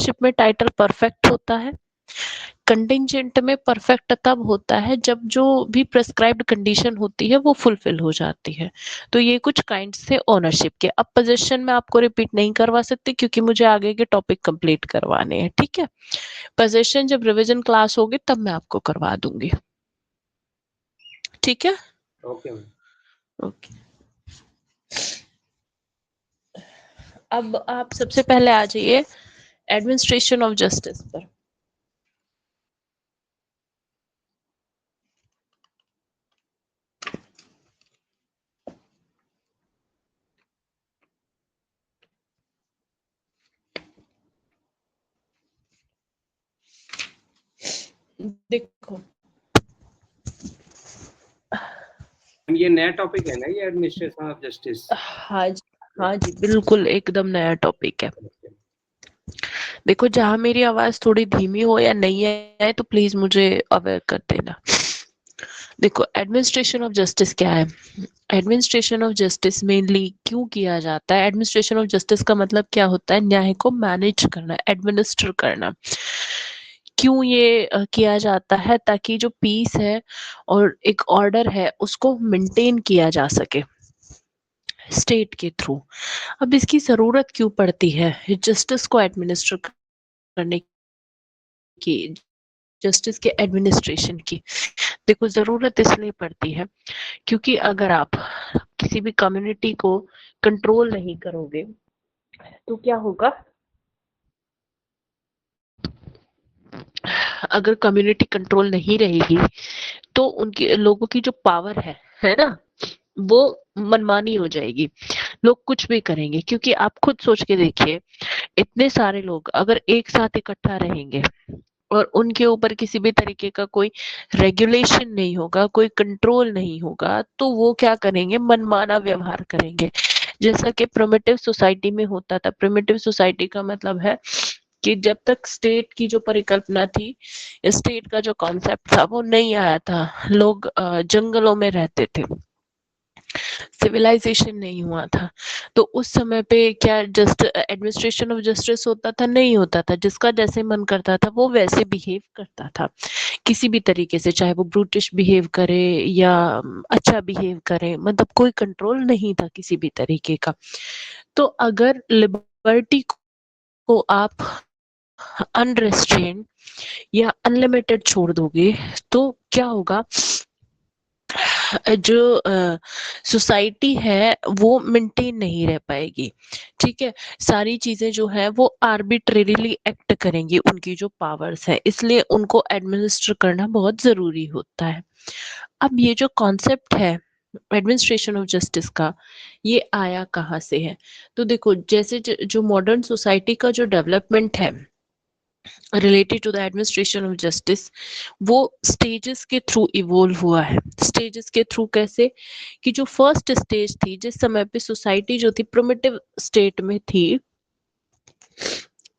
Ownership में title perfect होता है, कंटिंजेंट में परफेक्ट तब होता है जब जो भी प्रिस्क्राइब्ड कंडीशन होती है वो फुलफिल हो जाती है। तो ये कुछ काइंड्स थे ओनरशिप के। अब पोजीशन में आपको रिपीट नहीं करवा सकती क्योंकि मुझे आगे के टॉपिक कंप्लीट करवाने हैं, ठीक है। पोजीशन जब रिवीजन क्लास होगी तब मैं आपको करवा दूंगी, ठीक है। Okay ma'am. ओके, अब आप सबसे पहले आ जाइए एडमिनिस्ट्रेशन ऑफ जस्टिस पर। देखो ये नया टॉपिक है ना, ये एडमिनिस्ट्रेशन ऑफ जस्टिस? हाँ जी बिल्कुल एकदम नया टॉपिक है। देखो जहां मेरी आवाज थोड़ी धीमी हो या नहीं है तो प्लीज मुझे अवेयर कर देना। देखो एडमिनिस्ट्रेशन ऑफ जस्टिस क्या है? एडमिनिस्ट्रेशन ऑफ जस्टिस मेनली क्यों किया जाता है? एडमिनिस्ट्रेशन ऑफ जस्टिस का मतलब क्या होता है? न्याय को मैनेज करना, एडमिनिस्टर करना। क्यों ये किया जाता है? ताकि जो पीस है और एक ऑर्डर है उसको मेंटेन किया जा सके स्टेट के थ्रू। अब इसकी जरूरत क्यों पड़ती है जस्टिस को एडमिनिस्टर करने की, जस्टिस के एडमिनिस्ट्रेशन की? देखो जरूरत इसलिए पड़ती है क्योंकि अगर आप किसी भी कम्युनिटी को कंट्रोल नहीं करोगे तो क्या होगा? अगर कम्युनिटी कंट्रोल नहीं रहेगी तो उनके लोगों की जो पावर है ना, वो मनमानी हो जाएगी, लोग कुछ भी करेंगे। क्योंकि आप खुद सोच के देखिए, इतने सारे लोग अगर एक साथ इकट्ठा रहेंगे और उनके ऊपर किसी भी तरीके का कोई रेगुलेशन नहीं होगा, कोई कंट्रोल नहीं होगा, तो वो क्या करेंगे? मनमाना व्यवहार करेंगे। जैसा कि प्रिमिटिव सोसाइटी में होता था। प्रिमिटिव सोसाइटी का मतलब है कि जब तक स्टेट की जो परिकल्पना थी, स्टेट का जो कॉन्सेप्ट था वो नहीं आया था, लोग जंगलों में रहते थे, सिविलाइजेशन नहीं हुआ था। तो उस समय पे क्या जस्ट एडमिनिस्ट्रेशन ऑफ जस्टिस होता था? नहीं होता था। जिसका जैसे मन करता था वो वैसे बिहेव करता था किसी भी तरीके से, चाहे वो ब्रूटिश बिहेव करे या अच्छा बिहेव करे, मतलब कोई कंट्रोल नहीं था किसी भी तरीके का। तो अगर लिबर्टी को आप अनरेस्ट्रेन या अनलिमिटेड छोड़ दोगे तो क्या होगा? जो सोसाइटी है वो मेंटेन नहीं रह पाएगी, ठीक है। सारी चीजें जो है वो आर्बिट्रेरीली एक्ट करेंगी, उनकी जो पावर्स है, इसलिए उनको एडमिनिस्टर करना बहुत जरूरी होता है। अब ये जो कॉन्सेप्ट है एडमिनिस्ट्रेशन ऑफ जस्टिस का, ये आया कहाँ से है? तो देखो जैसे जो मॉडर्न सोसाइटी का जो डेवलपमेंट है related to the administration of justice, वो स्टेजेस के थ्रू इवोल्व हुआ है। स्टेजेस के थ्रू कैसे? कि जो फर्स्ट स्टेज थी, जिस समय पे सोसाइटी जो थी प्रिमिटिव स्टेट में थी,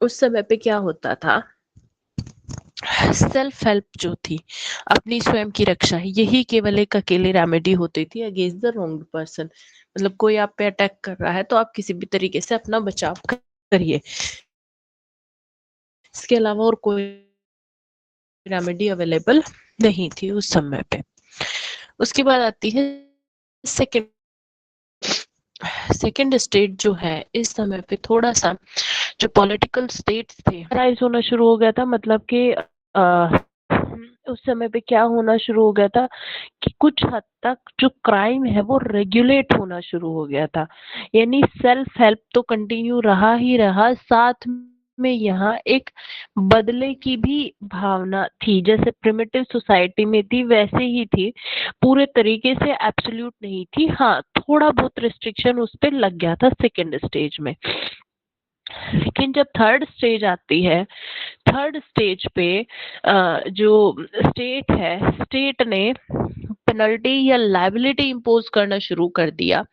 उस समय पे क्या होता था? सेल्फ हेल्प जो थी, अपनी स्वयं की रक्षा, यही केवल एक अकेले रेमेडी होती थी अगेंस्ट द रॉन्ग पर्सन। मतलब कोई आप पे अटैक कर रहा है तो आप किसी भी तरीके से अपना बचाव करिए, इसके अलावा और कोई रेमेडी अवेलेबल नहीं थी उस समय पे। उसके बाद आती है सेकंड। सेकंड स्टेट जो है इस समय पे थोड़ा सा जो पॉलिटिकल स्टेट्स थे राइज होना शुरू हो गया था। मतलब कि उस समय पे क्या होना शुरू हो गया था कि कुछ हद तक जो क्राइम है वो रेगुलेट होना शुरू हो गया था। यानी सेल्फ हेल्प तो कंटिन्यू रहा ही रहा, साथ में यहाँ एक बदले की भी भावना थी। जैसे प्रिमिटिव सोसाइटी में थी वैसे ही थी, पूरे तरीके से एब्सोल्यूट नहीं थी। हाँ, थोड़ा बहुत रिस्ट्रिक्शन उस पर लग गया था सेकेंड स्टेज में। लेकिन जब थर्ड स्टेज आती है, थर्ड स्टेज पे जो स्टेट है, स्टेट ने पेनल्टी या लाइबिलिटी इम्पोज करना शुरू कर दिया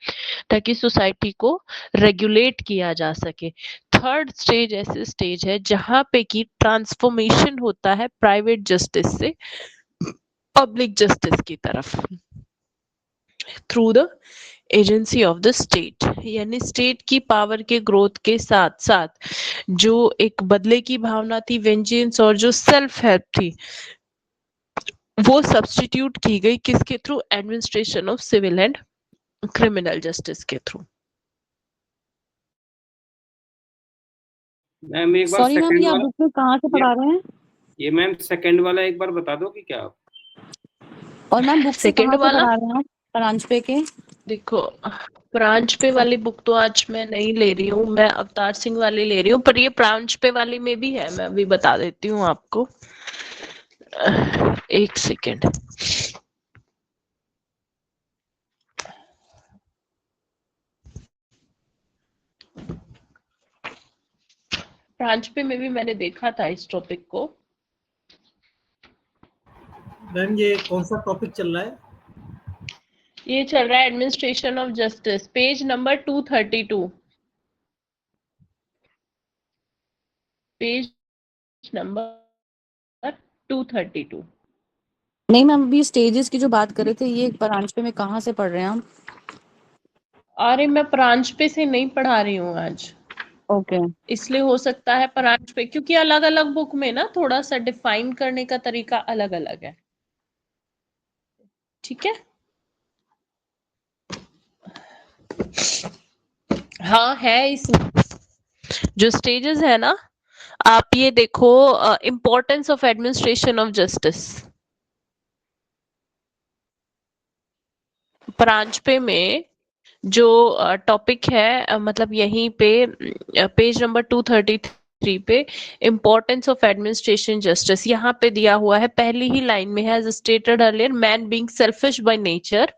ताकि सोसाइटी को रेगुलेट किया जा सके। थर्ड स्टेज ऐसे स्टेज है जहां पे की ट्रांसफॉर्मेशन होता है प्राइवेट जस्टिस से पब्लिक जस्टिस की तरफ through the agency of the state, यानी स्टेट की पावर के ग्रोथ के साथ साथ जो एक बदले की भावना थी, वेंजेंस और जो सेल्फ हेल्प थी, वो सब्स्टिट्यूट की गई किसके through? Administration of civil and criminal justice के थ्रू। मैम एक बार सॉरी मैम, सेकंड ये आप वाला, बुक में कहाँ से पढ़ा रहे हैं? ये मैम सेकंड वाला एक बार बता दो कि क्या आप? और मैम बुक से सेकंड कहाँ से वाला पढ़ा रहे हैं आप? परांजपे के? देखो, प्रांजपे वाली बुक तो आज मैं नहीं ले रही हूँ, मैं अवतार सिंह वाली ले रही हूँ, पर ये प्रांजपे वाली में भी है, मैं अभी बता देती हूँ आपको। एक सेकेंड। प्रांजपे में भी मैंने देखा था इस टॉपिक को। मैम ये कौन सा टॉपिक चल रहा है? ये चल रहा है administration of justice, page number 232, page number 232। नहीं मैम, अभी स्टेजेस की जो बात कर रहे थे, ये परांजपे में कहाँ से पढ़ रहे हैं हम? अरे मैं प्रांजपे से नहीं पढ़ा रही हूँ आज, ओके। इसलिए हो सकता है प्रांजपे, क्योंकि अलग अलग बुक में ना थोड़ा सा डिफाइन करने का तरीका अलग अलग है। ठीक है, हाँ है इसमें जो स्टेजेस है ना, आप ये देखो, importance of administration of justice, Paranjape में जो टॉपिक है, मतलब यहीं पे पेज नंबर 233 पे इम्पोर्टेंस ऑफ एडमिनिस्ट्रेशन जस्टिस यहाँ पे दिया हुआ है, पहली ही लाइन में है, as stated earlier, man being selfish by nature,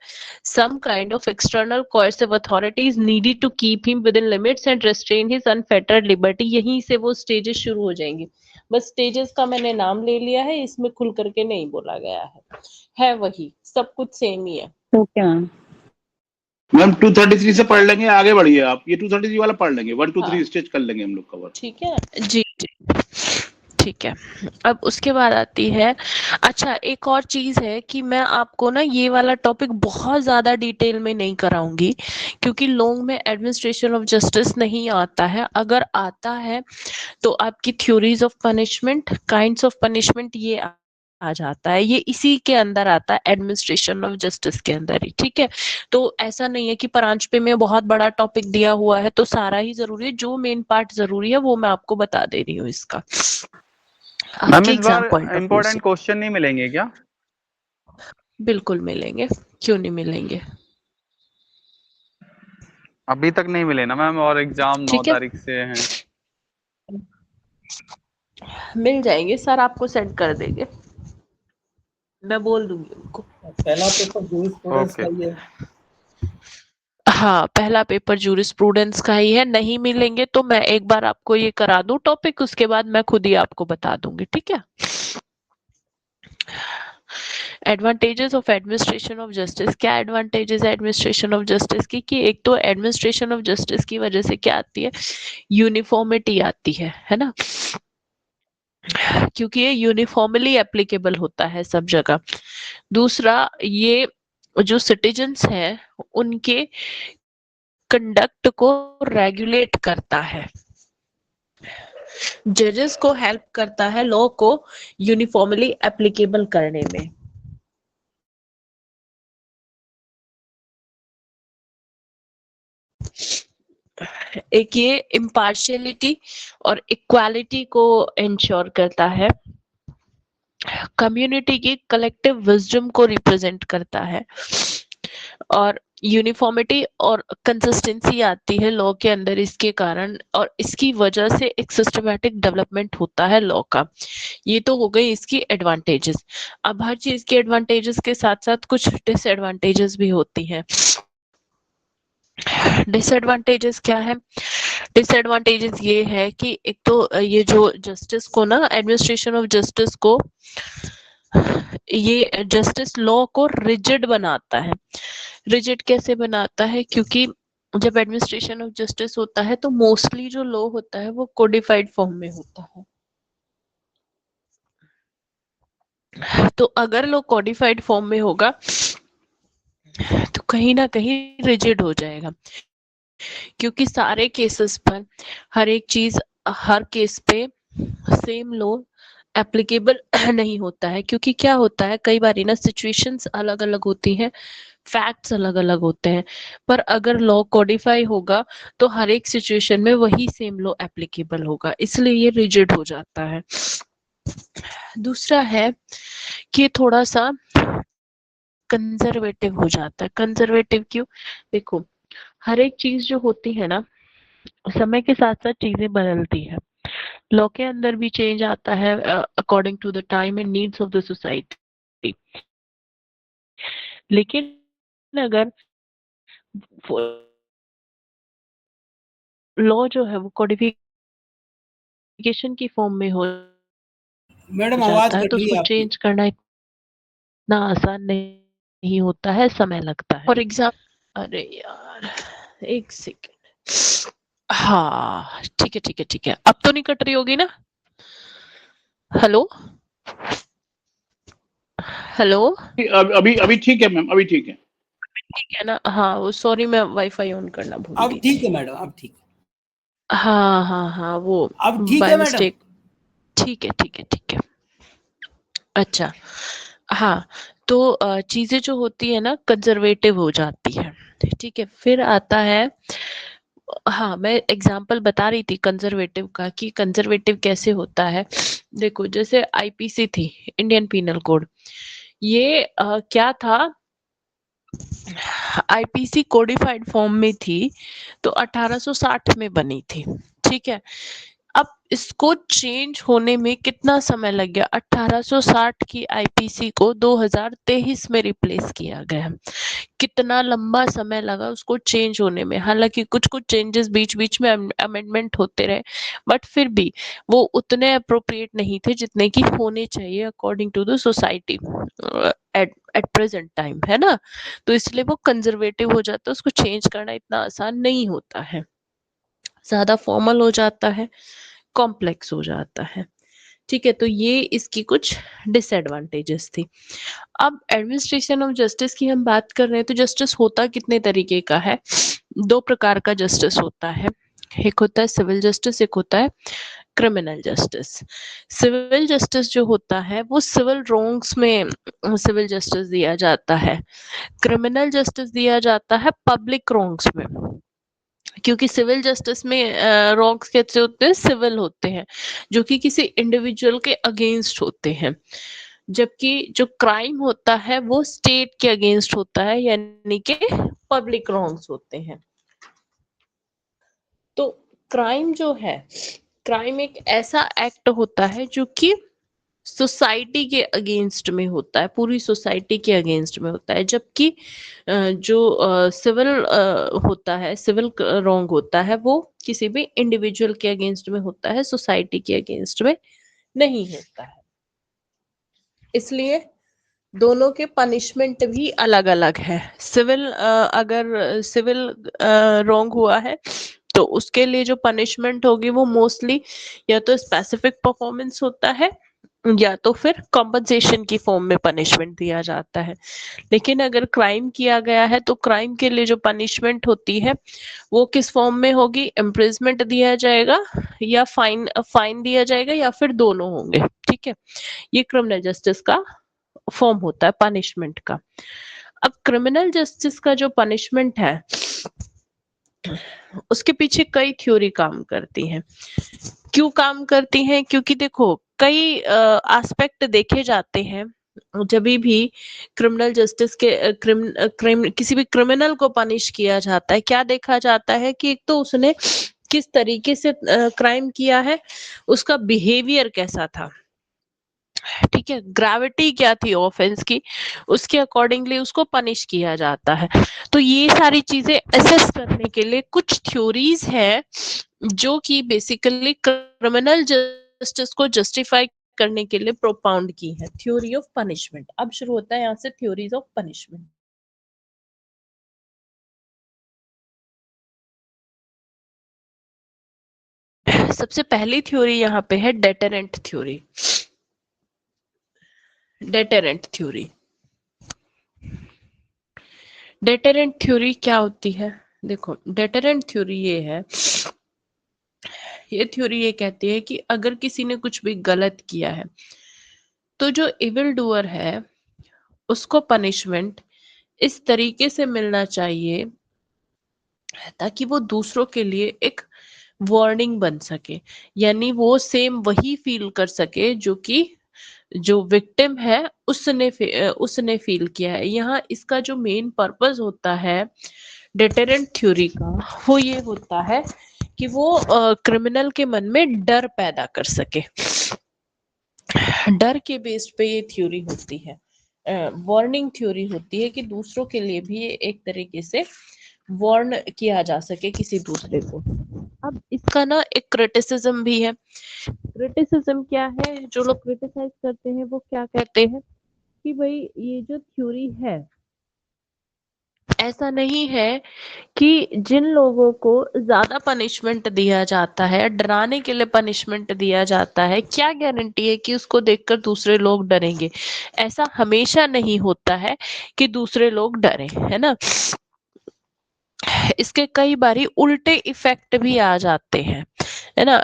some kind of external coercive authority is needed to keep him within limits and restrain his unfettered liberty। यहीं से वो स्टेजेस शुरू हो जाएंगी। बस स्टेजेस का मैंने नाम ले लिया है, इसमें खुल करके नहीं बोला गया है वही, सब कुछ सेम ही है। Okay ma'am. मैम 233 से पढ़ लेंगे, आगे बढ़िए आप, ये 233 वाला पढ़ लेंगे, 1 2 3 हाँ। स्टेज कर लेंगे हम लोग कवर। ठीक है जी जी, ठीक है। अब उसके बाद आती है, अच्छा एक और चीज है कि मैं आपको ना ये वाला टॉपिक बहुत ज्यादा डिटेल में नहीं कराऊंगी, क्योंकि लोग में एडमिनिस्ट्रेशन ऑफ जस्टिस नहीं आता है, अगर आता है तो आपकी theories of punishment, kinds of punishment, ये आ जाता है, ये इसी के अंदर आता है, एडमिनिस्ट्रेशन ऑफ जस्टिस के अंदर ही। ठीक है, तो ऐसा नहीं है कि परांजपे में बहुत बड़ा टॉपिक दिया हुआ है तो सारा ही जरूरी है, जो मेन पार्ट जरूरी है वो मैं आपको बता दे रही हूँ इसका। मैम इस बार इम्पोर्टेंट क्वेश्चन नहीं मिलेंगे क्या? बिल्कुल मिलेंगे, क्यों नहीं मिलेंगे? अभी तक नहीं मिले ना मैम, और एग्जाम 9 ठीक है, तारीख से हैं। मिल जाएंगे सर, आपको सेंड कर देंगे, मैं बोल दूंगी उनको। पहला पेपर जूरिस्प्रूडेंस का ही है। हाँ, पहला पेपर जूरिस्प्रूडेंस का ही है, नहीं मिलेंगे तो मैं एक बार आपको ये करा दूं टॉपिक, उसके बाद मैं खुद ही आपको बता दूंगी। ठीक है, advantages of administration of justice, क्या एडवांटेजेस है एडमिनिस्ट्रेशन ऑफ जस्टिस की? कि एक तो एडमिनिस्ट्रेशन ऑफ जस्टिस की वजह से क्या आती है? यूनिफॉर्मिटी आती है ना, क्योंकि ये यूनिफॉर्मली एप्लीकेबल होता है सब जगह। दूसरा, ये जो सिटीजन्स हैं उनके कंडक्ट को रेगुलेट करता है, जजेस को हेल्प करता है लॉ को यूनिफॉर्मली एप्लीकेबल करने में। एक ये इम्पार्शियलिटी और इक्वालिटी को इंश्योर करता है, कम्युनिटी की कलेक्टिव विजडम को रिप्रेजेंट करता है, और यूनिफॉर्मिटी और कंसिस्टेंसी आती है लॉ के अंदर इसके कारण, और इसकी वजह से एक सिस्टमैटिक डेवलपमेंट होता है लॉ का। ये तो हो गई इसकी एडवांटेजेस। अब हर चीज के एडवांटेजेस के साथ साथ कुछ डिसएडवांटेजेस भी होती हैं। डिसएडवांटेजेस क्या है? डिसएडवांटेजेस ये है कि एक तो ये जो जस्टिस को ना, एडमिनिस्ट्रेशन ऑफ जस्टिस को, ये जस्टिस लॉ को रिजिड बनाता है। रिजिड कैसे बनाता है? क्योंकि जब एडमिनिस्ट्रेशन ऑफ जस्टिस होता है तो मोस्टली जो लॉ होता है वो कोडिफाइड फॉर्म में होता है, तो अगर लॉ कोडिफाइड फॉर्म में होगा तो कहीं ना कहीं रिजिड हो जाएगा, क्योंकि सारे केसेस पर हर एक चीज हर केस पे सेम लॉ एप्लीकेबल नहीं होता है। क्योंकि क्या होता है, कई बार ना सिचुएशंस अलग अलग होती हैं, फैक्ट्स अलग अलग होते हैं, पर अगर लॉ कोडिफाई होगा तो हर एक सिचुएशन में वही सेम लॉ एप्लीकेबल होगा, इसलिए ये रिजिड हो जाता है। दूसरा है कि थोड़ा सा कंजर्वेटिव हो जाता है। कंजर्वेटिव क्यों? देखो, हर एक चीज जो होती है ना, समय के साथ साथ चीजें बदलती है। लॉ के अंदर भी चेंज आता है according to the time and needs of the society. लेकिन अगर लॉ जो है वो कोडिफिकेशन की फॉर्म में हो मैडम आवाज जाता है कट तो रही उसको है आपकी। चेंज करना इतना आसान नहीं होता है, समय लगता है। फॉर एग्जाम्पल, अरे यार एक सेकेंड, हाँ ठीक है ठीक है ठीक है, अब तो नहीं कट रही होगी ना? हेलो हेलो, अभी अभी ठीक है मैम, अभी ठीक है। ठीक है ना? हाँ वो सॉरी, मैं वाईफाई ऑन करना भूल अब गई ठीक थी। है मैडम, अब ठीक। हाँ हाँ हाँ, वो अब ठीक बाय है मैडम। मिस्टेक। ठीक है ठीक है ठीक है। अच्छा, हाँ, तो चीजें जो होती है ना कंजर्वेटिव हो जाती है, ठीक है। फिर आता है, हाँ मैं एग्जांपल बता रही थी कंजर्वेटिव का कि कंजर्वेटिव कैसे होता है। देखो, जैसे आईपीसी थी, इंडियन पीनल कोड, ये क्या था, आईपीसी कोडिफाइड फॉर्म में थी तो 1860 में बनी थी, ठीक है। अब इसको चेंज होने में कितना समय लग गया? 1860 की आईपीसी को 2023 में रिप्लेस किया गया। कितना लंबा समय लगा उसको चेंज होने में। हालांकि कुछ कुछ चेंजेस बीच बीच में अमेंडमेंट होते रहे, बट फिर भी वो उतने अप्रोप्रिएट नहीं थे जितने की होने चाहिए according to the society at present time, है ना। तो इसलिए वो कंजर्वेटिव हो जाता है, उसको चेंज करना इतना आसान नहीं होता है, ज्यादा फॉर्मल हो जाता है, कॉम्प्लेक्स हो जाता है, ठीक है। तो ये इसकी कुछ डिसएडवांटेजेस थी। अब एडमिनिस्ट्रेशन ऑफ जस्टिस की हम बात कर रहे हैं, तो जस्टिस होता कितने तरीके का है? दो प्रकार का जस्टिस होता है, एक होता है सिविल जस्टिस, एक होता है क्रिमिनल जस्टिस। सिविल जस्टिस जो होता है वो सिविल रॉन्ग्स में सिविल जस्टिस दिया जाता है, क्रिमिनल जस्टिस दिया जाता है पब्लिक रॉन्ग्स में। क्योंकि सिविल जस्टिस में रॉन्ग्स कैसे होते हैं? सिविल होते हैं, जो कि किसी इंडिविजुअल के अगेंस्ट होते हैं, जबकि जो क्राइम होता है वो स्टेट के अगेंस्ट होता है, यानी कि पब्लिक रॉन्ग्स होते हैं। तो क्राइम जो है, क्राइम एक ऐसा एक्ट होता है जो कि सोसाइटी के अगेंस्ट में होता है, पूरी सोसाइटी के अगेंस्ट में होता है। जबकि जो सिविल होता है, सिविल रॉन्ग होता है, वो किसी भी इंडिविजुअल के अगेंस्ट में होता है, सोसाइटी के अगेंस्ट में नहीं होता है। इसलिए दोनों के पनिशमेंट भी अलग अलग है। सिविल अगर सिविल रॉन्ग हुआ है तो उसके लिए जो पनिशमेंट होगी वो मोस्टली या तो स्पेसिफिक परफॉर्मेंस होता है या तो फिर कॉम्पनसेशन की फॉर्म में पनिशमेंट दिया जाता है। लेकिन अगर क्राइम किया गया है तो क्राइम के लिए जो पनिशमेंट होती है वो किस फॉर्म में होगी? इम्प्रिजमेंट दिया जाएगा या फाइन दिया जाएगा या फिर दोनों होंगे, ठीक है। ये क्रिमिनल जस्टिस का फॉर्म होता है पनिशमेंट का। अब क्रिमिनल जस्टिस का जो पनिशमेंट है उसके पीछे कई थ्योरी काम करती हैं। क्यों काम करती हैं? क्योंकि देखो, कई एस्पेक्ट देखे जाते हैं जब भी क्रिमिनल जस्टिस के किसी भी क्रिमिनल को पनिश किया जाता है। क्या देखा जाता है कि एक तो उसने किस तरीके से क्राइम किया है, उसका बिहेवियर कैसा था, ठीक है, ग्रेविटी क्या थी ऑफेंस की, उसके अकॉर्डिंगली उसको पनिश किया जाता है। तो ये सारी चीजें असेस करने के लिए कुछ थ्योरीज है जो कि बेसिकली क्रिमिनल जस्टिस को जस्टिफाई करने के लिए प्रोपाउंड की है। थ्योरी ऑफ पनिशमेंट, अब शुरू होता है यहाँ से थ्योरीज ऑफ पनिशमेंट। सबसे पहली थ्योरी यहाँ पे है deterrent theory. Deterrent theory, deterrent theory क्या होती है? देखो, डेटरेंट थ्योरी ये थ्योरी ये कहती है कि अगर किसी ने कुछ भी गलत किया है तो जो इविल डूअर है उसको पनिशमेंट इस तरीके से मिलना चाहिए ताकि वो दूसरों के लिए एक वार्निंग बन सके, यानी वो सेम वही फील कर सके जो कि जो विक्टिम है उसने फील किया है। यहाँ इसका जो मेन पर्पस होता है डेटेरेंट थ्योरी का, वो ये होता है कि वो क्रिमिनल के मन में डर पैदा कर सके। डर के बेस्ड पे ये थ्योरी होती है, वार्निंग थ्योरी होती है कि दूसरों के लिए भी ये एक तरीके से वार्न किया जा सके किसी दूसरे को। अब इसका ना एक क्रिटिसिज्म भी है। क्रिटिसिज्म क्या है? जो लोग क्रिटिसाइज करते हैं वो क्या कहते हैं कि भाई ये जो थ्योरी है, ऐसा नहीं है कि जिन लोगों को ज्यादा पनिशमेंट दिया जाता है, डराने के लिए पनिशमेंट दिया जाता है, क्या गारंटी है कि उसको देखकर दूसरे लोग डरेंगे? ऐसा हमेशा नहीं होता है कि दूसरे लोग डरे, है ना। इसके कई बारी उल्टे इफेक्ट भी आ जाते हैं, है ना।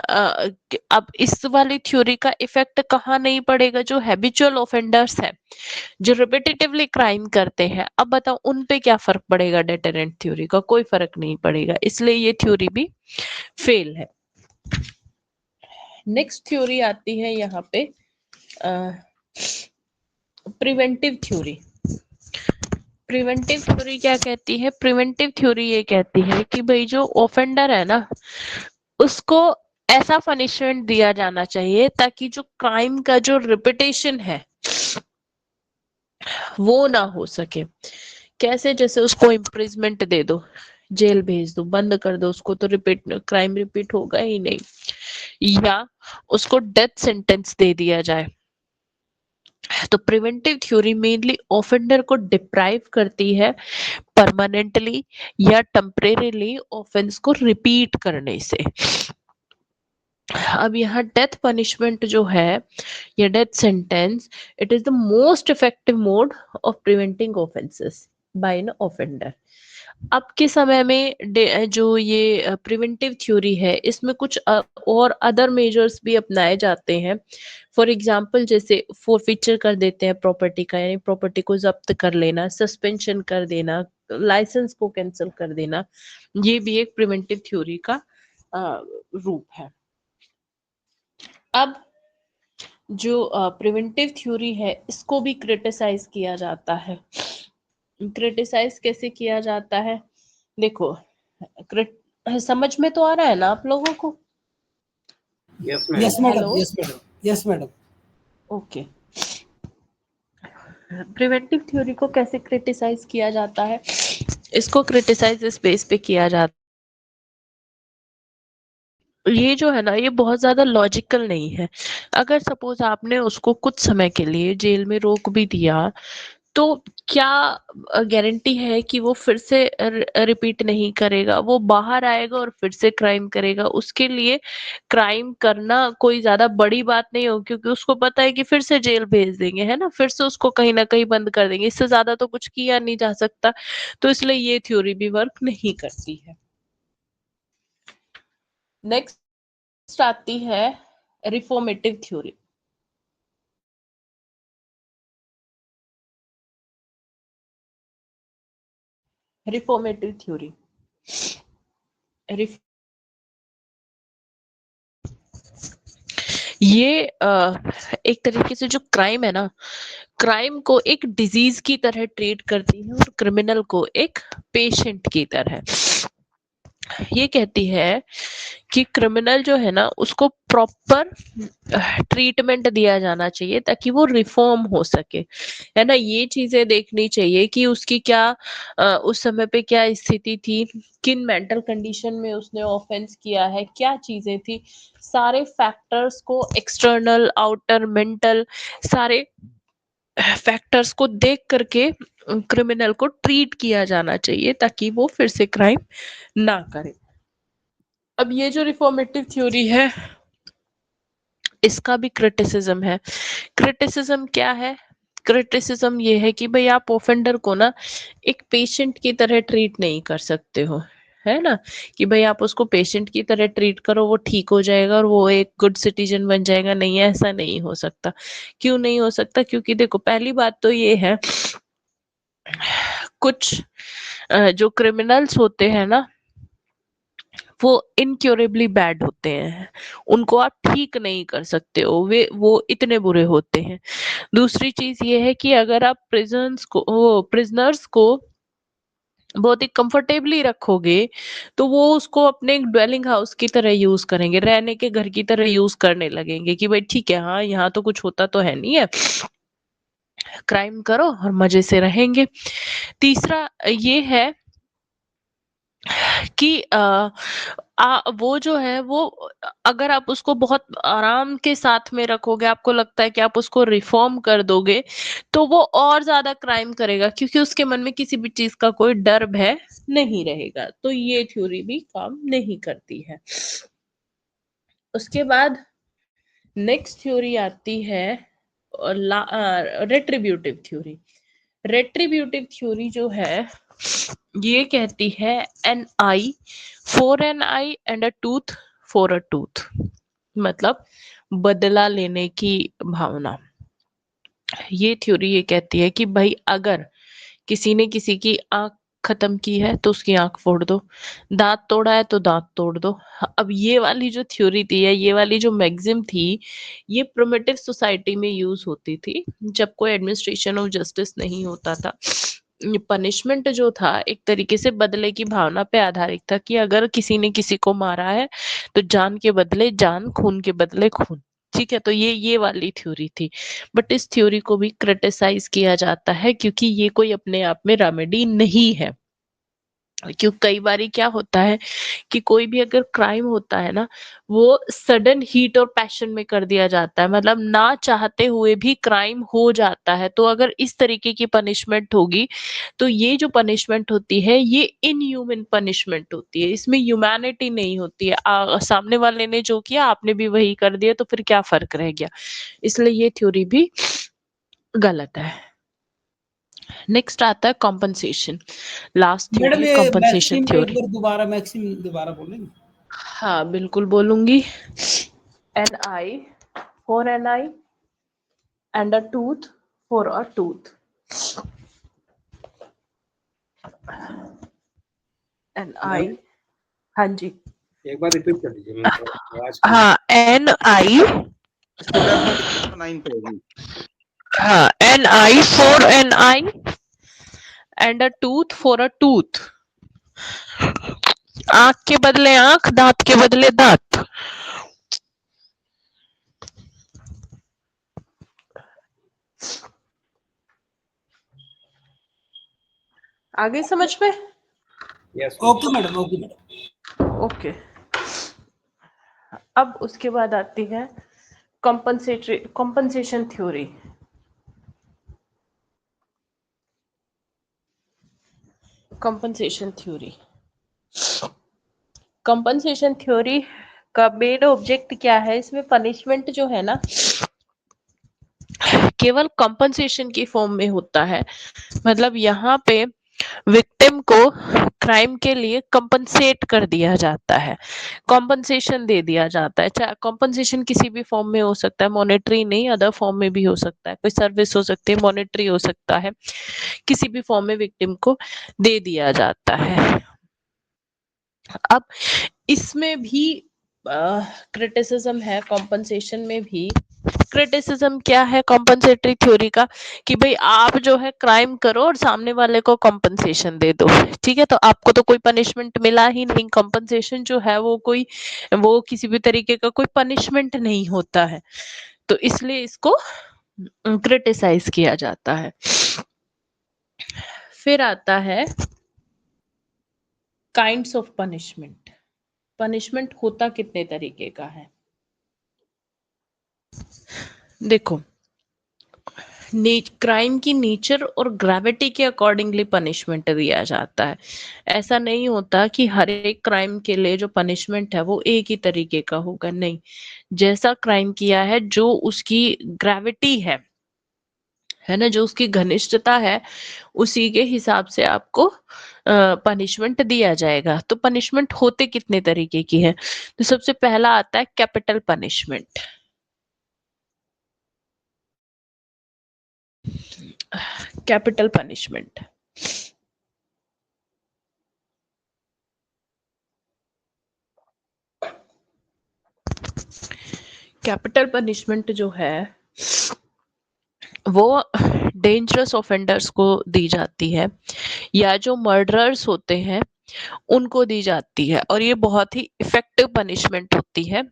अब इस वाली थ्योरी का इफेक्ट कहाँ नहीं पड़ेगा? जो हैबिचुअल ऑफेंडर्स है, जो रिपीटेटिवली क्राइम करते हैं, अब बताओ उन पे क्या फर्क पड़ेगा? डेटरेंट थ्योरी का कोई फर्क नहीं पड़ेगा, इसलिए ये थ्योरी भी फेल है। नेक्स्ट थ्योरी आती है यहाँ पे प्रिवेंटिव थ्योरी। प्रिवेंटिव थ्योरी क्या कहती है? प्रिवेंटिव थ्योरी ये कहती है कि भाई जो ऑफेंडर है ना, उसको ऐसा पनिशमेंट दिया जाना चाहिए ताकि जो क्राइम का जो रिपीटेशन है वो ना हो सके। कैसे? जैसे उसको इम्प्रिजमेंट दे दो, जेल भेज दो, बंद कर दो उसको, तो क्राइम रिपीट होगा ही नहीं। या उसको डेथ सेंटेंस दे दिया जाए। तो प्रिवेंटिव थ्योरी मेनली ऑफेंडर को डिप्राइव करती है परमानेंटली या टेम्परेरीली ऑफेंस को रिपीट करने से। अब यहाँ डेथ पनिशमेंट जो है या death sentence, it is the most effective mode of preventing offences by an offender. अब के समय में जो ये प्रिवेंटिव थ्योरी है, इसमें कुछ और अदर मेजर्स भी अपनाए जाते हैं। फॉर एग्जांपल जैसे फोरफीचर कर देते हैं प्रॉपर्टी का, यानी प्रॉपर्टी को जब्त कर लेना, सस्पेंशन कर देना, लाइसेंस को कैंसिल कर देना, ये भी एक प्रिवेंटिव थ्योरी का रूप है। अब जो प्रिवेंटिव थ्योरी है इसको भी क्रिटिसाइज किया जाता है। क्रिटिसाइज कैसे किया जाता है? देखो, समझ में तो आ रहा है ना आप लोगों को? Yes yes madam. Madam, hello, yes madam, yes madam. Okay. Preventive theory को कैसे क्रिटिसाइज किया जाता है? इसको क्रिटिसाइज इस बेस पे किया जाता है, ये जो है ना, ये बहुत ज्यादा लॉजिकल नहीं है। अगर सपोज आपने उसको कुछ समय के लिए जेल में रोक भी दिया, तो क्या गारंटी है कि वो फिर से रिपीट नहीं करेगा? वो बाहर आएगा और फिर से क्राइम करेगा। उसके लिए क्राइम करना कोई ज्यादा बड़ी बात नहीं हो, क्योंकि उसको पता है कि फिर से जेल भेज देंगे, है ना, फिर से उसको कहीं ना कहीं बंद कर देंगे, इससे ज्यादा तो कुछ किया नहीं जा सकता। तो इसलिए ये थ्योरी भी वर्क नहीं करती है। नेक्स्ट आती है रिफॉर्मेटिव थ्योरी। रिफॉर्मेटिव थ्योरी ये एक तरीके से जो क्राइम है ना, क्राइम को एक डिजीज की तरह ट्रीट करती है और क्रिमिनल को एक पेशेंट की तरह। ये कहती है कि क्रिमिनल जो है ना, उसको प्रॉपर ट्रीटमेंट दिया जाना चाहिए ताकि वो रिफॉर्म हो सके, है ना। ये चीजें देखनी चाहिए कि उसकी क्या उस समय पे क्या स्थिति थी, किन मेंटल कंडीशन में उसने ऑफेंस किया है, क्या चीजें थी, सारे फैक्टर्स को, एक्सटर्नल, आउटर, मेंटल, सारे फैक्टर्स को देख करके क्रिमिनल को ट्रीट किया जाना चाहिए ताकि वो फिर से क्राइम ना करे। अब ये जो रिफॉर्मेटिव थ्योरी है, इसका भी क्रिटिसिज्म है। क्रिटिसिज्म क्या है? क्रिटिसिज्म ये है कि भाई आप ऑफेंडर को ना एक पेशेंट की तरह ट्रीट नहीं कर सकते हो, है ना, कि भाई आप उसको पेशेंट की तरह ट्रीट करो, वो ठीक हो जाएगा और वो एक गुड सिटीजन बन जाएगा। नहीं, ऐसा नहीं हो सकता। क्यों नहीं हो सकता? क्योंकि देखो, पहली बात तो ये है, कुछ जो क्रिमिनल्स होते हैं ना, वो इनक्योरेबली बैड होते हैं, उनको आप ठीक नहीं कर सकते हो, वो इतने बुरे होते हैं। दूसरी चीज ये है कि अगर आप प्रिजनर्स को बहुत ही कंफर्टेबली रखोगे तो वो उसको अपने ड्वेलिंग हाउस की तरह यूज करेंगे, रहने के घर की तरह यूज करने लगेंगे कि भाई ठीक है, हाँ यहाँ तो कुछ होता तो है नहीं है, क्राइम करो और मजे से रहेंगे। तीसरा ये है कि वो जो है, वो अगर आप उसको बहुत आराम के साथ में रखोगे, आपको लगता है कि आप उसको रिफॉर्म कर दोगे, तो वो और ज्यादा क्राइम करेगा, क्योंकि उसके मन में किसी भी चीज का कोई डर भय नहीं रहेगा। तो ये थ्योरी भी काम नहीं करती है। उसके बाद नेक्स्ट थ्योरी आती है रेट्रिब्यूटिव थ्योरी। रेट्रिब्यूटिव थ्योरी जो है, ये कहती है an eye for an eye and a tooth for a tooth, मतलब बदला लेने की भावना। ये थ्योरी ये कहती है कि भाई अगर किसी ने किसी की आंख खत्म की है तो उसकी आंख फोड़ दो, दांत तोड़ा है तो दांत तोड़ दो। अब ये वाली जो थ्योरी थी, या ये वाली जो मैक्सिम थी, ये प्रिमिटिव सोसाइटी में यूज होती थी, जब कोई एडमिनिस्ट्रेशन ऑफ जस्टिस नहीं होता था। पनिशमेंट जो था एक तरीके से बदले की भावना पे आधारित था, कि अगर किसी ने किसी को मारा है तो जान के बदले जान, खून के बदले खून। ठीक है, तो ये वाली थ्योरी थी। बट इस थ्योरी को भी क्रिटिसाइज किया जाता है, क्योंकि ये कोई अपने आप में रेमेडी नहीं है। क्यों, कई बारी क्या होता है कि कोई भी अगर क्राइम होता है ना, वो सडन हीट और पैशन में कर दिया जाता है, मतलब ना चाहते हुए भी क्राइम हो जाता है। तो अगर इस तरीके की पनिशमेंट होगी, तो ये जो पनिशमेंट होती है, ये इनह्यूमन पनिशमेंट होती है, इसमें ह्यूमैनिटी नहीं होती है। सामने वाले ने जो किया, आपने भी वही कर दिया, तो फिर क्या फर्क रह गया? इसलिए ये थ्योरी भी गलत है। नेक्स्ट आता है कॉम्पनसेशन। लास्ट मैडम थ्योरी है ये कॉम्पनसेशन मैक्सिम को एक थ्योरी। बार दोबारा मैक्सिम दोबारा बोलेंगे? हाँ बिल्कुल बोलूंगी। An eye for an eye and a tooth for a tooth. An eye, हाँ जी, एक बार रिपीट कर दीजिए, मैं आवाज कम। हाँ एन आई, इसको डेफिनेट 9 पे होगी। हाँ an eye for an eye and a tooth for a tooth. आंख के बदले आंख, दांत के बदले दांत। आगे समझ में? Yes okay madam, okay madam. Okay. अब उसके बाद आती है compensation theory. Compensation theory, compensation theory का मेन ऑब्जेक्ट क्या है? इसमें पनिशमेंट जो है ना, केवल कंपनसेशन की फॉर्म में होता है। मतलब यहाँ पे विक्टिम को क्राइम के लिए कंपनसेट कर दिया जाता है, कॉम्पनसेशन दे दिया जाता है। चाहे कॉम्पनसेशन किसी भी फॉर्म में हो सकता है, मॉनेटरी नहीं, अदर फॉर्म में भी हो सकता है, कोई सर्विस हो सकती है, मॉनेटरी हो सकता है, किसी भी फॉर्म में विक्टिम को दे दिया जाता है। अब इसमें भी क्रिटिसिज्म है, कॉम्पनसेशन में भी क्रिटिसिज्म क्या है कॉम्पनसेटरी थ्योरी का, कि भाई आप जो है क्राइम करो और सामने वाले को कॉम्पनसेशन दे दो। ठीक है, तो आपको तो कोई पनिशमेंट मिला ही नहीं। कॉम्पनसेशन जो है वो किसी भी तरीके का कोई पनिशमेंट नहीं होता है, तो इसलिए इसको क्रिटिसाइज किया जाता है। फिर आता है काइंड्स ऑफ पनिशमेंट। पनिशमेंट होता कितने तरीके का है? देखो, क्राइम की नेचर और ग्रेविटी के अकॉर्डिंगली पनिशमेंट दिया जाता है। ऐसा नहीं होता कि हर एक क्राइम के लिए जो पनिशमेंट है वो एक ही तरीके का होगा, नहीं। जैसा क्राइम किया है, जो उसकी ग्रेविटी है ना, जो उसकी घनिष्ठता है उसी के हिसाब से आपको पनिशमेंट दिया जाएगा। तो पनिशमेंट होते कितने तरीके की है? तो सबसे पहला आता है capital punishment. Capital punishment capital punishment जो है वो डेंजरस ऑफेंडर्स को दी जाती है, या जो मर्डरर्स होते हैं उनको दी जाती है, और ये बहुत ही इफेक्टिव पनिशमेंट होती है।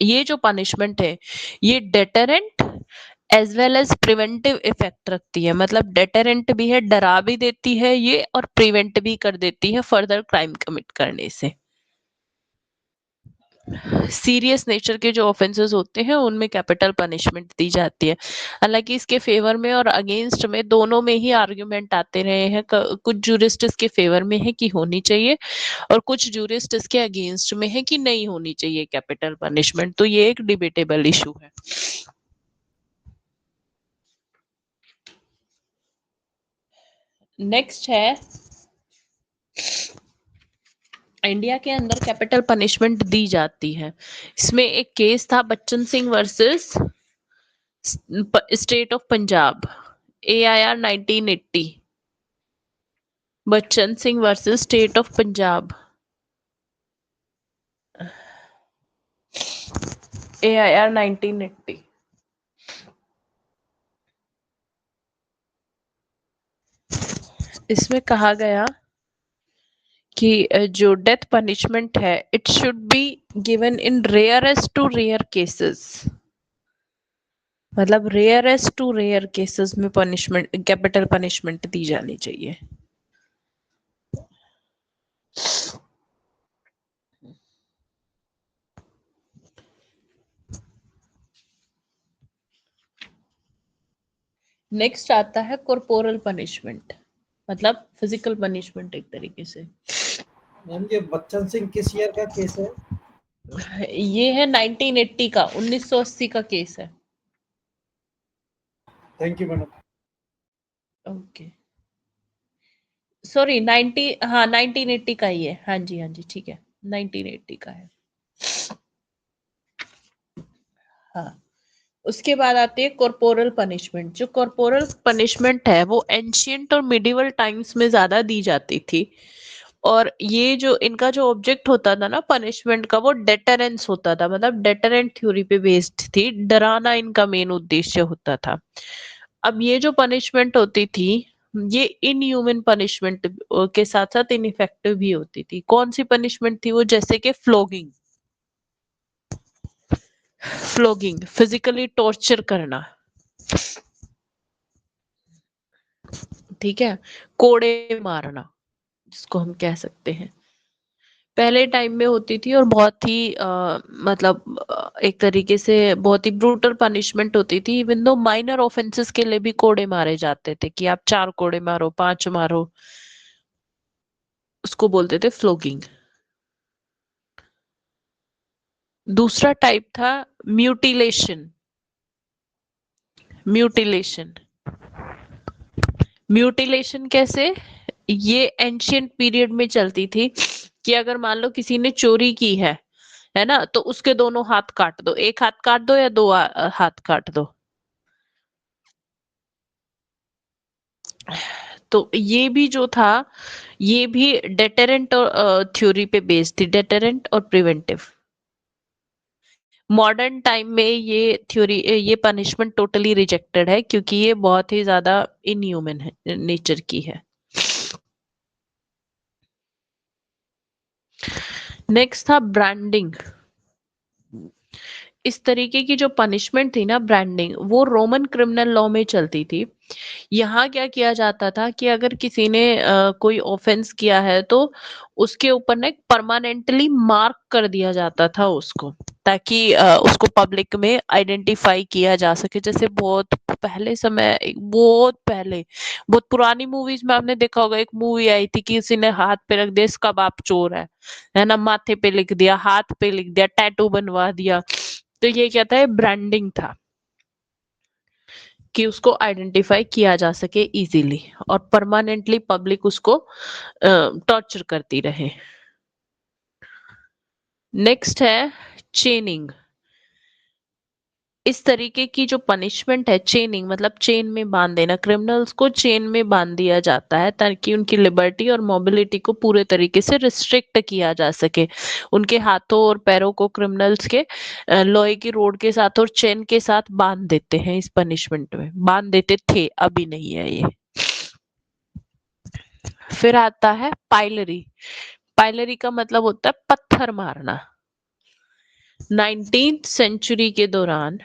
ये जो पनिशमेंट है ये deterrent as well as preventive effect रखती है। मतलब डेटरेंट भी है, डरा भी देती है ये, और प्रिवेंट भी कर देती है फर्दर क्राइम कमिट करने से। सीरियस नेचर के जो ऑफेंसेस होते हैं उनमें कैपिटल पनिशमेंट दी जाती है। हालांकि इसके फेवर में और अगेंस्ट में दोनों में ही आर्ग्यूमेंट आते रहे हैं। कुछ जूरिस्ट इसके फेवर में है कि होनी चाहिए, और कुछ जूरिस्ट इसके अगेंस्ट में है कि नहीं होनी चाहिए कैपिटल पनिशमेंट। तो ये एक डिबेटेबल इशू है। नेक्स्ट है, इंडिया के अंदर कैपिटल पनिशमेंट दी जाती है। इसमें एक केस था Bachan Singh versus State of Punjab, AIR 1980। Bachan Singh versus State of Punjab, AIR 1980। इसमें कहा गया कि जो डेथ पनिशमेंट है it should be given in rarest to rare cases. मतलब रेयरेस्ट टू रेयर केसेस में पनिशमेंट, कैपिटल पनिशमेंट दी जानी चाहिए। नेक्स्ट आता है कॉर्पोरल पनिशमेंट, मतलब फिजिकल पनिशमेंट एक तरीके से। मैम ये बच्चन सिंह किस ईयर का केस है? ये है 1980 का, 1980 का केस है। Thank you madam. Okay, sorry 90, हाँ 1980 का ही है। हाँ जी हाँ जी ठीक है, 1980 का है। हाँ, उसके बाद आती है कॉर्पोरल पनिशमेंट। जो कॉर्पोरल पनिशमेंट है वो एंशियंट और मिडिवल टाइम्स में ज्यादा दी जाती थी, और ये जो इनका जो ऑब्जेक्ट होता था ना पनिशमेंट का, वो डेटरेंस होता था। मतलब डेटरेंट थ्योरी पे बेस्ड थी, डराना इनका मेन उद्देश्य होता था। अब ये जो पनिशमेंट होती थी ये इनह्यूमन पनिशमेंट के साथ साथ इनइफेक्टिव भी होती थी। कौन सी पनिशमेंट थी वो? जैसे कि फ्लोगिंग, फ्लोगिंग फिजिकली टॉर्चर करना, ठीक है, कोड़े मारना जिसको हम कह सकते हैं, पहले टाइम में होती थी, और बहुत ही मतलब एक तरीके से बहुत ही ब्रूटल पनिशमेंट होती थी। इवन दो माइनर ऑफेंसेस के लिए भी कोड़े मारे जाते थे कि आप 4 कोड़े मारो, 5 मारो, उसको बोलते थे फ्लोगिंग। दूसरा टाइप था म्यूटिलेशन। म्यूटिलेशन, म्यूटिलेशन कैसे? ये एंशियंट पीरियड में चलती थी कि अगर मान लो किसी ने चोरी की है ना, तो उसके दोनों हाथ काट दो, एक हाथ काट दो या दो हाथ काट दो। तो ये भी जो था ये भी डेटरेंट और थ्योरी पे बेस्ड थी, डेटरेंट और प्रिवेंटिव। मॉडर्न टाइम में ये थ्योरी, ये पनिशमेंट टोटली रिजेक्टेड है क्योंकि ये बहुत ही ज्यादा इनह्यूमन है, नेचर की है। नेक्स्ट था ब्रांडिंग। इस तरीके की जो पनिशमेंट थी ना ब्रांडिंग, वो रोमन क्रिमिनल लॉ में चलती थी। यहाँ क्या किया जाता था कि अगर किसी ने कोई ऑफेंस किया है तो उसके ऊपर ना एक परमानेंटली मार्क कर दिया जाता था उसको, ताकि उसको पब्लिक में आइडेंटिफाई किया जा सके। जैसे बहुत पहले समय, बहुत पहले, बहुत पुरानी मूवीज में आपने देखा होगा, एक मूवी आई थी कि किसी ने हाथ पे रख दिया इसका बाप चोर है ना, माथे पे लिख दिया, हाथ पे लिख दिया, टैटू बनवा दिया। तो ये क्या था? ब्रांडिंग था। कि उसको आइडेंटिफाई किया जा सके इजीली और परमानेंटली पब्लिक उसको टॉर्चर करती रहे। नेक्स्ट है चेनिंग। इस तरीके की जो पनिशमेंट है, चेनिंग मतलब चेन में बांध देना, क्रिमिनल्स को चेन में बांध दिया जाता है ताकि उनकी लिबर्टी और मोबिलिटी को पूरे तरीके से रिस्ट्रिक्ट किया जा सके। उनके हाथों और पैरों को क्रिमिनल्स के लोहे की रोड के साथ और चेन के साथ बांध देते हैं। इस पनिशमेंट में बांध देते थे, अभी नहीं है ये। फिर आता है पाइलरी। पाइलरी का मतलब होता है पत्थर मारना। 19th सेंचुरी के दौरान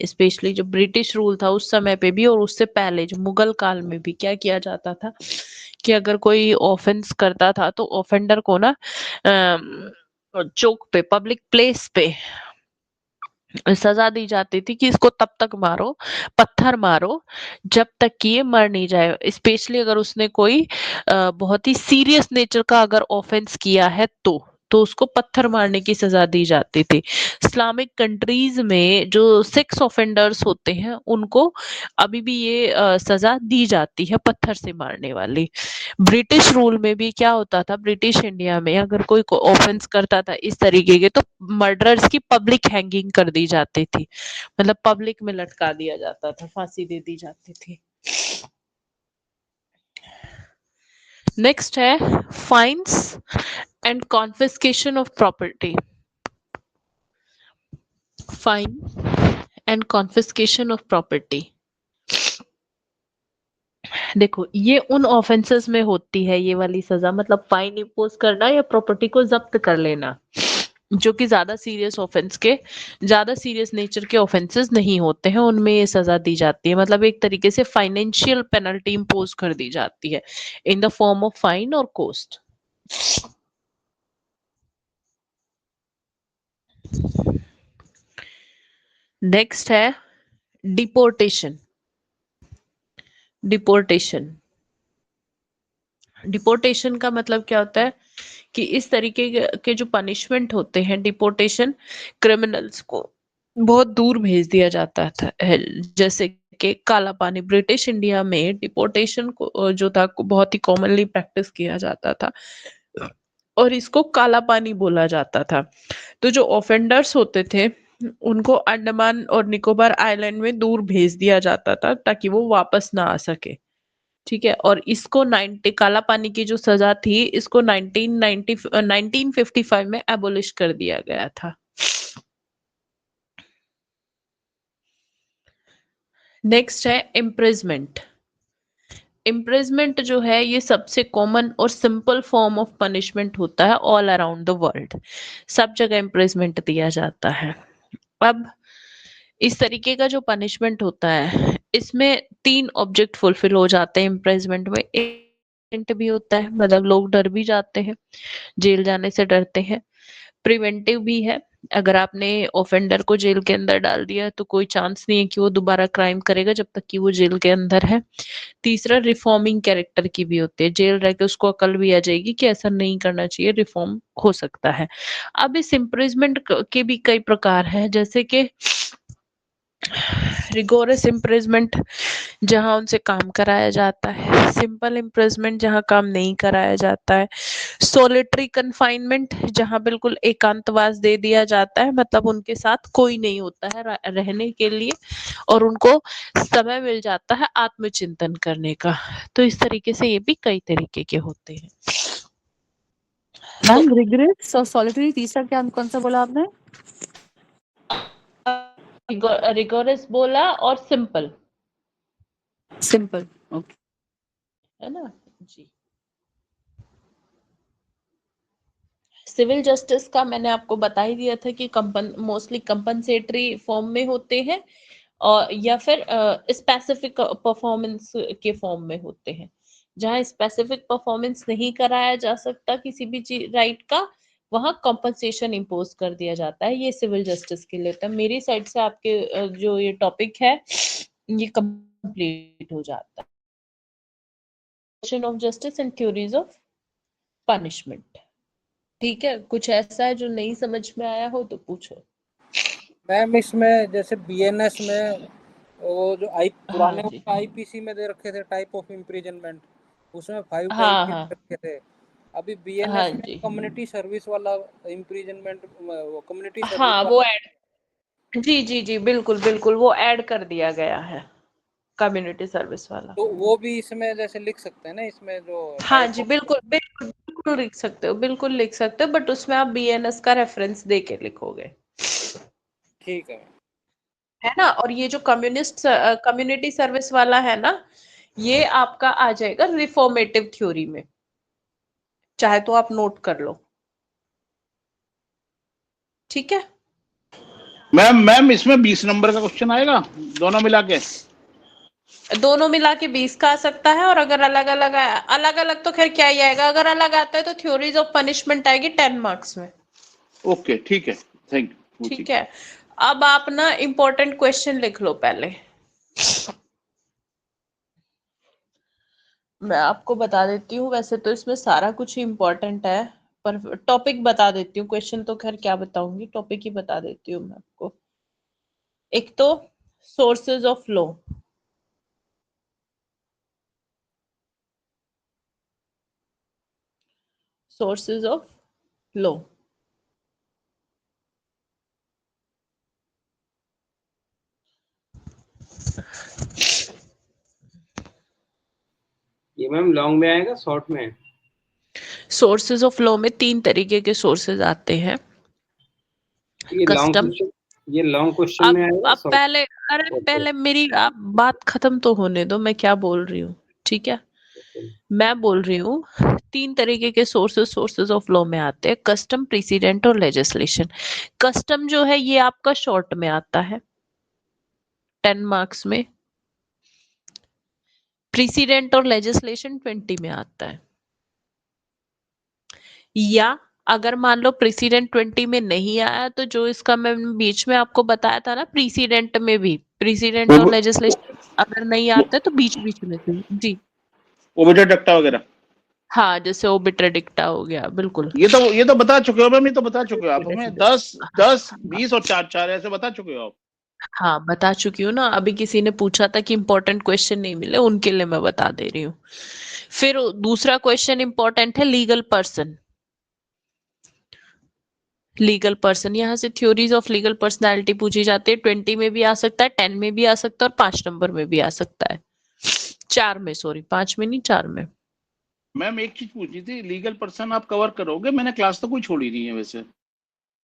स्पेशली जो ब्रिटिश रूल था उस समय पे भी और उससे पहले जो मुगल काल में भी क्या किया जाता था कि अगर कोई ऑफेंस करता था तो ऑफेंडर को ना चौक पे, पब्लिक प्लेस पे सजा दी जाती थी कि इसको तब तक मारो, पत्थर मारो जब तक कि ये मर नहीं जाए। स्पेशली अगर उसने कोई बहुत ही सीरियस नेचर का अगर ऑफेंस किया है तो उसको पत्थर मारने की सजा दी जाती थी। इस्लामिक कंट्रीज में जो सेक्स ऑफेंडर्स होते हैं उनको अभी भी ये सजा दी जाती है, पत्थर से मारने वाली। ब्रिटिश रूल में भी क्या होता था, ब्रिटिश इंडिया में अगर कोई ऑफेंस करता था इस तरीके के तो मर्डरर्स की पब्लिक हैंगिंग कर दी जाती थी, मतलब पब्लिक में लटका दिया जाता था, फांसी दे दी जाती थी। नेक्स्ट है fines and confiscation of property. Fine and confiscation of property, देखो ये उन ऑफेंसेस में होती है ये वाली सजा, मतलब फाइन इम्पोज करना या प्रॉपर्टी को जब्त कर लेना, जो कि ज्यादा सीरियस ऑफेंस के, ज्यादा सीरियस नेचर के ऑफेंसेस नहीं होते हैं, उनमें ये सजा दी जाती है। मतलब एक तरीके से फाइनेंशियल पेनल्टी इम्पोज कर दी जाती है in the form of fine और कोस्ट। नेक्स्ट है डिपोर्टेशन। डिपोर्टेशन डिपोर्टेशन का मतलब क्या होता है कि इस तरीके के जो पनिशमेंट होते हैं, डिपोर्टेशन, क्रिमिनल्स को बहुत दूर भेज दिया जाता था है। जैसे कि काला पानी, ब्रिटिश इंडिया में डिपोर्टेशन को जो था बहुत ही कॉमनली प्रैक्टिस किया जाता था और इसको काला पानी बोला जाता था। तो जो ऑफेंडर्स होते थे उनको अंडमान और निकोबार आइलैंड में दूर भेज दिया जाता था ताकि वो वापस ना आ सके। ठीक है, और इसको 90 काला पानी की जो सजा थी इसको 1955 में एबोलिश कर दिया गया था। नेक्स्ट है इम्प्रिजमेंट। इम्प्रिजमेंट जो है ये सबसे कॉमन और सिंपल फॉर्म ऑफ पनिशमेंट होता है ऑल अराउंड द वर्ल्ड। सब जगह इम्प्रिजमेंट दिया जाता है। अब इस तरीके का जो पनिशमेंट होता है इसमें 3 ऑब्जेक्ट फुलफिल हो जाते हैं इम्प्रिजमेंट में। एक भी होता है, मतलब लोग डर भी जाते हैं, जेल जाने से डरते हैं। प्रिवेंटिव भी है, अगर आपने ऑफेंडर को जेल के अंदर डाल दिया तो कोई चांस नहीं है कि वो दोबारा क्राइम करेगा जब तक कि वो जेल के अंदर है। तीसरा रिफॉर्मिंग कैरेक्टर की भी होती है, जेल रह के उसको अकल भी आ जाएगी कि ऐसा नहीं करना चाहिए, रिफॉर्म हो सकता है। अब इस इम्प्रिजमेंट के भी कई प्रकार हैं, जैसे कि रिगोरस इम्प्रिजमेंट जहां उनसे काम कराया जाता है, सिंपल इम्प्रिजमेंट जहां काम नहीं कराया जाता है, सोलिटरी कन्फाइनमेंट जहां बिल्कुल एकांतवास दे दिया जाता है, मतलब उनके साथ कोई नहीं होता है रहने के लिए और उनको समय मिल जाता है आत्मचिंतन करने का। तो इस तरीके से ये भी कई तरीके के होते हैं। मैम रिग्रेस और सॉलिटरी, तीसरा क्या कौन सा बोला आपने? रिगोरस बोला और सिंपल, सिंपल, ओके। है ना जी। सिविल जस्टिस का मैंने आपको बता ही दिया था कि मोस्टली कंपनसेटरी फॉर्म में होते हैं और या फिर स्पेसिफिक परफॉर्मेंस के फॉर्म में होते हैं। जहां स्पेसिफिक परफॉर्मेंस नहीं कराया जा सकता किसी भी राइट का, वहां कॉम्पनसेशन इम्पोज कर दिया जाता है। ये सिविल जस्टिस के लिए होता है। मेरी साइड से आपके जो ये टॉपिक है ये कंप्लीट हो जाता है। Of justice and theories of punishment. ठीक है, कुछ ऐसा है जो नहीं समझ में आया हो तो पूछो। मैम इसमें जैसे बीएनएस में वो जो पुराने हाँ जी, आईपीसी में दे रखे थे टाइप ऑफ इम्प्रिजनमेंट, उसमें 5 टाइप हाँ के हाँ रखे थे। अभी हाँ बीएनएस में जी, कम्युनिटी सर्विस वाला इम्प्रिजनमेंट, वो कम्युनिटी सर्विस हाँ वो वाला। ऐड, जी जी जी, बिल्कुल बिल्कुल, वो ऐड कर दिया गया है कम्युनिटी सर्विस वाला। तो वो भी इसमें जैसे लिख सकते हैं ना, इसमें जो हाँ टाइप जी, ऑफ। बिल्कुल बिल्कुल बिल्कुल लिख सकते हो, बिल्कुल लिख सकते हो, बट उसमें आप बीएनएस का रेफरेंस दे के लिखोगे, ठीक है। है ना। और ये जो कम्युनिटी सर्विस वाला है ना, ये आपका आ जाएगा रिफॉर्मेटिव थ्योरी में, चाहे तो आप नोट कर लो, ठीक है। मैम मैम इसमें 20 नंबर का क्वेश्चन आएगा दोनों मिला के? दोनों मिला के 20 का आ सकता है, और अगर अलग अलग अलग अलग तो खैर क्या ही आएगा, अगर अलग आता है तो थ्योरीज ऑफ पनिशमेंट आएगी 10 मार्क्स में। ओके ठीक है, थैंक यू। ठीक है, अब आप ना इम्पोर्टेंट क्वेश्चन लिख लो पहले। मैं आपको बता देती हूँ, वैसे तो इसमें सारा कुछ ही इम्पोर्टेंट है, पर टॉपिक बता देती हूँ, क्वेश्चन तो खैर क्या बताऊंगी, टॉपिक ही बता देती हूँ मैं आपको। एक तो sources of law, sources of law, ये मैम लॉन्ग में आएगा शॉर्ट में? सोर्सेज ऑफ लॉ में 3 तरीके के सोर्सेज आते हैं। ये लॉन्ग कस्टम, क्वेश्चन, ये लॉन्ग क्वेश्चन में आएगा अब शॉर्ट? पहले, अरे ओके पहले मेरी आप बात खत्म तो होने दो, मैं क्या बोल रही हूँ, ठीक है। मैं बोल रही हूँ 3 तरीके के सोर्सेज ऑफ लॉ में आते हैं, कस्टम, प्रेसिडेंट और लेजिस्लेशन। कस्टम जो है ये आपका शॉर्ट में आता है 10 मार्क्स में, प्रेसिडेंट और लेजिस्लेशन 20 में आता है। या अगर मान लो प्रेसिडेंट 20 में नहीं आया, तो जो इसका मैं बीच में आपको बताया था ना, प्रेसिडेंट में भी, प्रेसिडेंट और लेजिस्लेशन अगर नहीं आते तो बीच बीच में से जी, ओबिटर डक्टा वगैरह। हाँ, जैसे ओबिटर डिक्टा हो गया, बिल्कुल। ये तो बता चुके हो मैम, ये तो बता चुके हो आप हमें, 10 10 20 और 4 4 ऐसे बता चुके हो आप। हाँ बता चुकी हूँ ना, अभी किसी ने पूछा था कि इंपॉर्टेंट क्वेश्चन नहीं मिले, उनके लिए मैं बता दे रही हूँ। फिर दूसरा क्वेश्चन इंपॉर्टेंट है लीगल पर्सन। लीगल पर्सन, यहाँ से थ्योरीज ऑफ लीगल पर्सनालिटी पूछी जाती है, 20 में भी आ सकता है, 10 में भी आ सकता है, और 5 नंबर में भी आ सकता है, 4 में, सॉरी 5 में नहीं 4 में। मैम एक चीज पूछनी थी, लीगल पर्सन आप कवर करोगे? मैंने क्लास तो कोई छोड़ी नहीं है वैसे।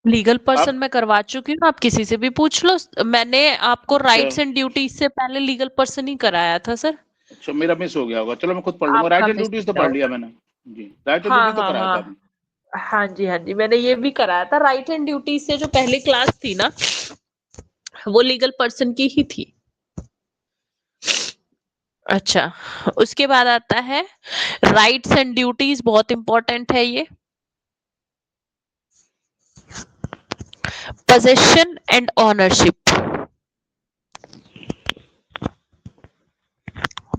लीगल पर्सन आप मैं करवा चुकी हूँ, आप किसी से भी पूछ लो, मैंने आपको अच्छा राइट्स एंड ड्यूटीज से पहले लीगल पर्सन ही कराया था सर। अच्छा, मेरा मिस हो गया होगा, चलो मैं खुद पढ़ लूंगा। राइट आपका एंड मिस ड्यूटीज तो हो पढ़ गया। लिया मैंने जी, राइट एंड हाँ ड्यूटी तो हाँ कराया था हाँ, आपने। हाँ जी हाँ जी, मैंने ये भी कराया था, राइट एंड ड्यूटीज से जो पहली क्लास थी ना, वो लीगल पर्सन की ही थी। अच्छा, उसके बाद आता है राइट्स एंड ड्यूटीज, बहुत इंपॉर्टेंट है ये। Possession and ownership,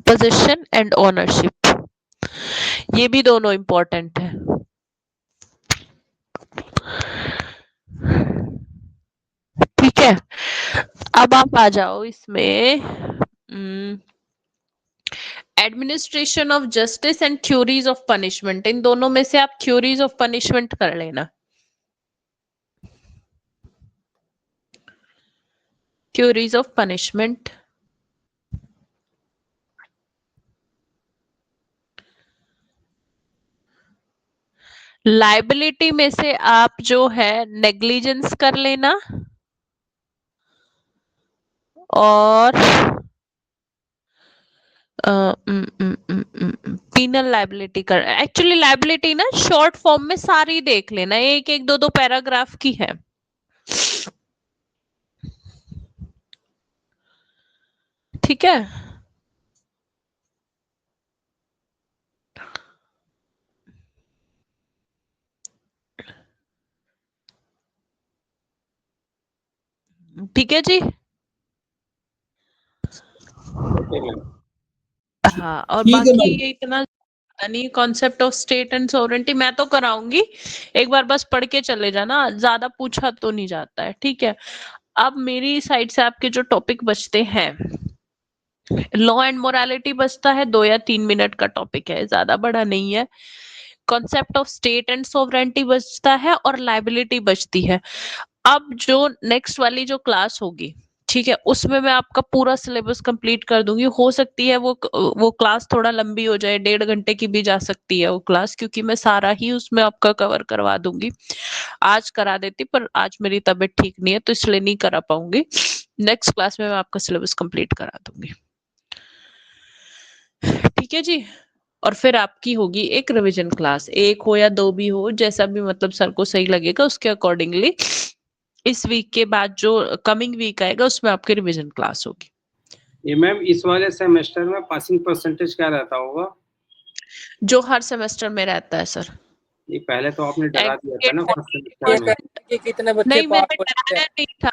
possession and ownership, ये भी दोनों इंपॉर्टेंट है। ठीक है, अब आप आ जाओ इसमें, administration of justice and theories of punishment, इन दोनों में से आप थ्योरीज ऑफ पनिशमेंट कर लेना। थ्योरीज ऑफ पनिशमेंट, लाइबिलिटी में से आप जो है नेग्लिजेंस कर लेना, और पीनल लाइबिलिटी कर, एक्चुअली लाइबिलिटी ना शॉर्ट फॉर्म में सारी देख लेना, एक एक दो दो पैराग्राफ की है। ठीक है, ठीक है जी। Okay ma'am. हाँ, और ठीक है बाकी मैम। ये इतना नहीं, concept of state and sovereignty मैं तो कराऊंगी, एक बार बस पढ़ के चले जाना, ज्यादा पूछा तो नहीं जाता है, ठीक है। अब मेरी साइड से आपके जो टॉपिक बचते हैं, लॉ एंड मोरालिटी बचता है, 2 या 3 मिनट का टॉपिक है, ज्यादा बड़ा नहीं है। Concept of state and sovereignty बचता है और लाइबिलिटी बचती है। अब जो नेक्स्ट वाली जो क्लास होगी, ठीक है, उसमें मैं आपका पूरा सिलेबस कंप्लीट कर दूंगी। हो सकती है वो क्लास थोड़ा लंबी हो जाए, 1.5 घंटे की भी जा सकती है वो क्लास, क्योंकि मैं सारा ही उसमें आपका कवर करवा दूंगी। आज करा देती, पर आज मेरी तबीयत ठीक नहीं है तो इसलिए नहीं करा पाऊंगी। नेक्स्ट क्लास में मैं आपका सिलेबस कंप्लीट करा दूंगी, ठीक है जी। और फिर आपकी होगी एक रिवीजन क्लास, 1 हो या 2 भी हो, जैसा भी मतलब सर को सही लगेगा उसके अकॉर्डिंगली। इस वीक के बाद जो कमिंग वीक आएगा उसमें आपकी रिवीजन क्लास होगी। ये मैम इस वाले सेमेस्टर में पासिंग परसेंटेज क्या रहता होगा? जो हर सेमेस्टर में रहता है सर। ये पहले तो आपने डरा दिया था ना फर्स्ट सेमेस्टर में। कि कितने बच्चे नहीं, पास मैंने होते हैं। डराया नहीं था।